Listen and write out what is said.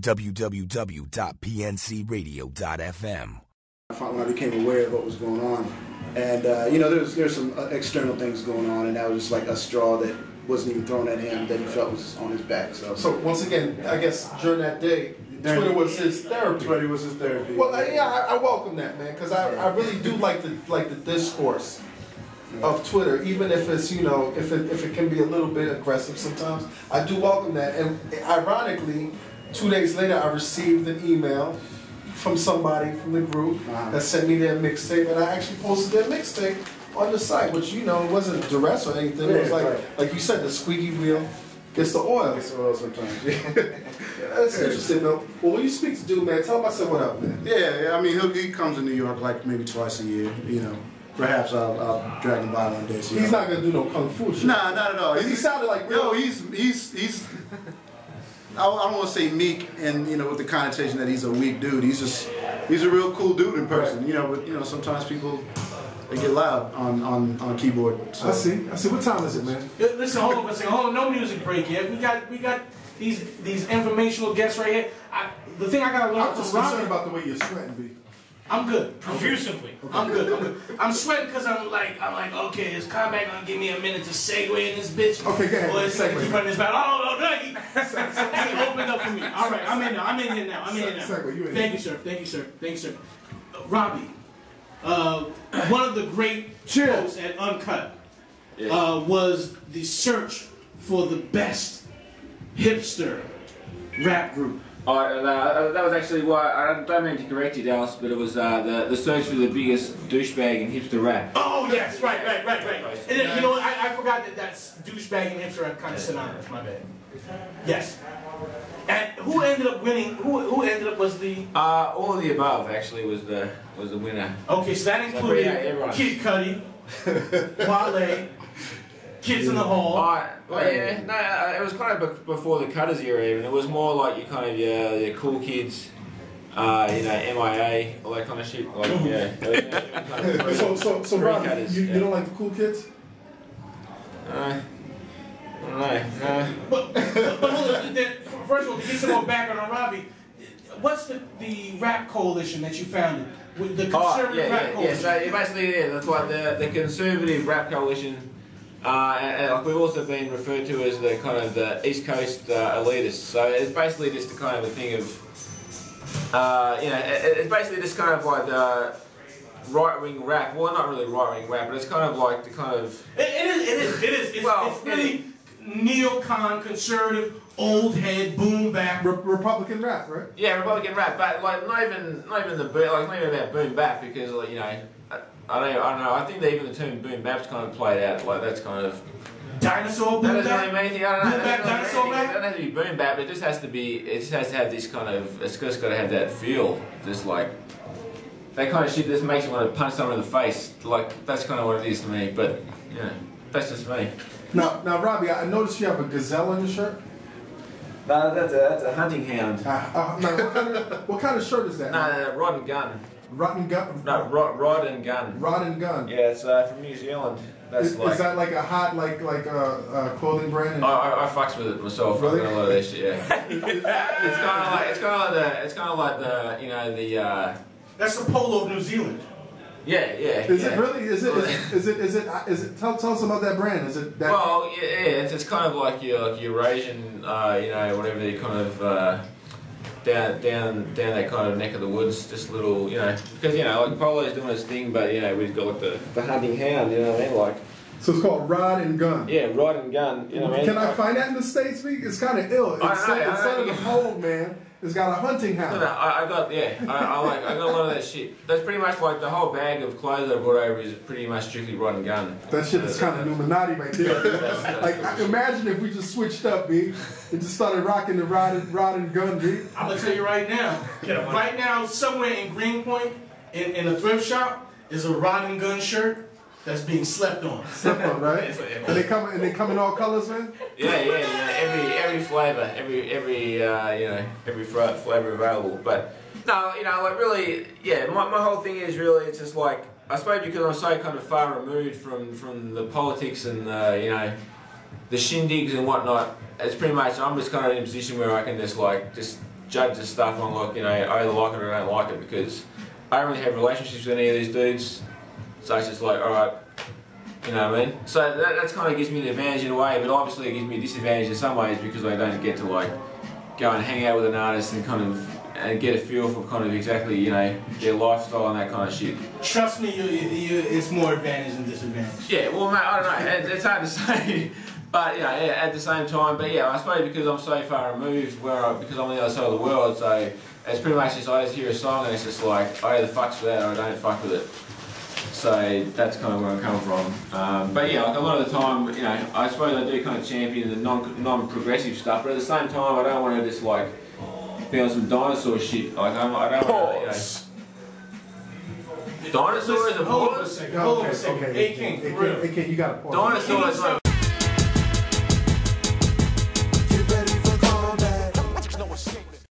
www.pncradio.fm. Finally, I became aware of what was going on, and you know, there's some external things going on, and that was just like a straw that wasn't even thrown at him that he felt was on his back. So once again, I guess during that day, Twitter was his therapy. Twitter was his therapy. Well, I welcome that, man, because I really do like the discourse of Twitter, even if it's, you know, if it can be a little bit aggressive sometimes. I do welcome that, and ironically, 2 days later, I received an email from somebody from the group that sent me their mixtape, and I actually posted their mixtape on the site, which, you know, it wasn't duress or anything. It was like you said, the squeaky wheel gets the oil. Gets the oil sometimes. That's interesting, though. Well, when you speak to dude, man, tell him I said what up, man. Yeah, I mean, he comes to New York like maybe twice a year, you know. Perhaps I'll drag him by one day. So he's not gonna do no kung fu shit. Nah, not at all. He sounded like real. No, he's. I don't want to say meek, and you know, with the connotation that he's a weak dude. He's a real cool dude in person. You know, but you know, sometimes people they get loud on keyboard. So. I see. What time is it, man? Listen, hold on, no music break yet. We got these informational guests right here. The thing I gotta learn I'm just concerned about the way you're sweating, B. I'm good. Profusively. Okay. I'm good. I'm sweating because I'm like, okay, is Combat gonna give me a minute to segue in this bitch? Okay, go ahead. Or is he gonna keep running this back? Oh, no, he opened up for me. All right, I'm in here now. Thank you, sir. Robbie, one of the great shows at Unkut was the search for the best hipster rap group. That was actually why, I don't mean to correct you, Dallas, but it was the search for the biggest douchebag in hipster rap. Oh, yes, right. And then, you know what, I forgot that's douchebag and hipster rap kind of synonymous, my bad. Yes. And who ended up winning, who ended up was the... all of the above, actually, was the winner. Okay, so that included Kid Cudi, Wale, Kids in the Hall. Well, yeah, no, it was kind of before the Cutters era even. It was more like your kind of your cool kids, you know, MIA, all that kind of shit. Like, So Rob, you don't like the cool kids? No. But hold on, first of all, to get some more background on Robbie, what's the rap coalition that you founded? The conservative rap coalition? Yeah, so basically, that's like the conservative rap coalition. And like we've also been referred to as the kind of the East Coast elitists. So it's basically just a kind of a thing of, you know, it's basically just kind of like the right-wing rap. Well, not really right-wing rap, but it's kind of like the kind of... It is. It's really neocon, conservative, old head, boom bap. Republican rap, right? Yeah, Republican rap, but like not even about boom bap, because like, you know, I don't know. I think that even the term boom bap's kind of played out. Like that's kind of dinosaur boom bap. That doesn't really mean anything. I don't know. Boom bap, dinosaur bap. It doesn't have to be boom bap. It just has to be. It just has to have this kind of. It's just got to have that feel. Just like that kind of shit. Just makes you want to punch someone in the face. Like that's kind of what it is to me. But yeah, that's just me. Now, Robbie, I noticed you have a gazelle on your shirt. No, that's a hunting hound. What kind of shirt is that? No, rod and gun. Rotten gun? No, rod and gun. Rod and gun. Yeah, it's from New Zealand. That's is that like a hot clothing brand? I fucks with it myself. Really? I got a lot of that shit. Yeah. it's kind of like the you know the. That's the polo of New Zealand. Yeah. Is it really? Is it? Tell us about that brand. Is it that? Well, yeah. It's kind of like your Eurasian, you know, whatever you kind of. Down that kind of neck of the woods, just little, you know, because you know, like Polo's doing his thing, but you know, we've got like the hunting hound, you know what I mean, like. So it's called Rod and Gun. Yeah, Rod and Gun. You know what I mean? Can I find that in the States? It's kind of ill. Instead of the hole, man, it's got a hunting hound. No, I got a lot of that shit. That's pretty much like the whole bag of clothes I brought over is pretty much strictly Rod and Gun. That shit is kind of Illuminati right there. Like, imagine if we just switched up, B, and just started rocking the Rod and Gun, B. I'm gonna tell you right now. Right now, somewhere in Greenpoint, in a thrift shop, is a Rod and Gun shirt that's being slept on. Slept on, right? And they come in all colors, man. Yeah. Every flavor, every you know, every flavor available. But no, you know, like really, yeah. My whole thing is really, it's just like, I suppose because I'm so kind of far removed from the politics and you know, the shindigs and whatnot. It's pretty much, I'm just kind of in a position where I can just judge this stuff on like, you know, I either like it or I don't like it, because I don't really have relationships with any of these dudes. So it's just like, alright, you know what I mean? So that kind of gives me an advantage in a way, but obviously it gives me a disadvantage in some ways because I don't get to like go and hang out with an artist and kind of and get a feel for kind of exactly, you know, their lifestyle and that kind of shit. Trust me, it's more advantage than disadvantage. Yeah, well, mate, I don't know. It's hard to say, but you know, yeah, at the same time, but yeah, I suppose because I'm so far removed, because I'm on the other side of the world, so it's pretty much just I just hear a song and it's just like I either fucks with that or I don't fuck with it. So that's kind of where I'm coming from. But yeah, like a lot of the time, you know, I suppose I do kind of champion the non-progressive stuff, but at the same time, I don't want to just like be on some dinosaur shit. Like I don't want to, you know. Dinosaurs are hold on a second. Hey, King, for real. Hey, King, you got a point. Dinosaurs.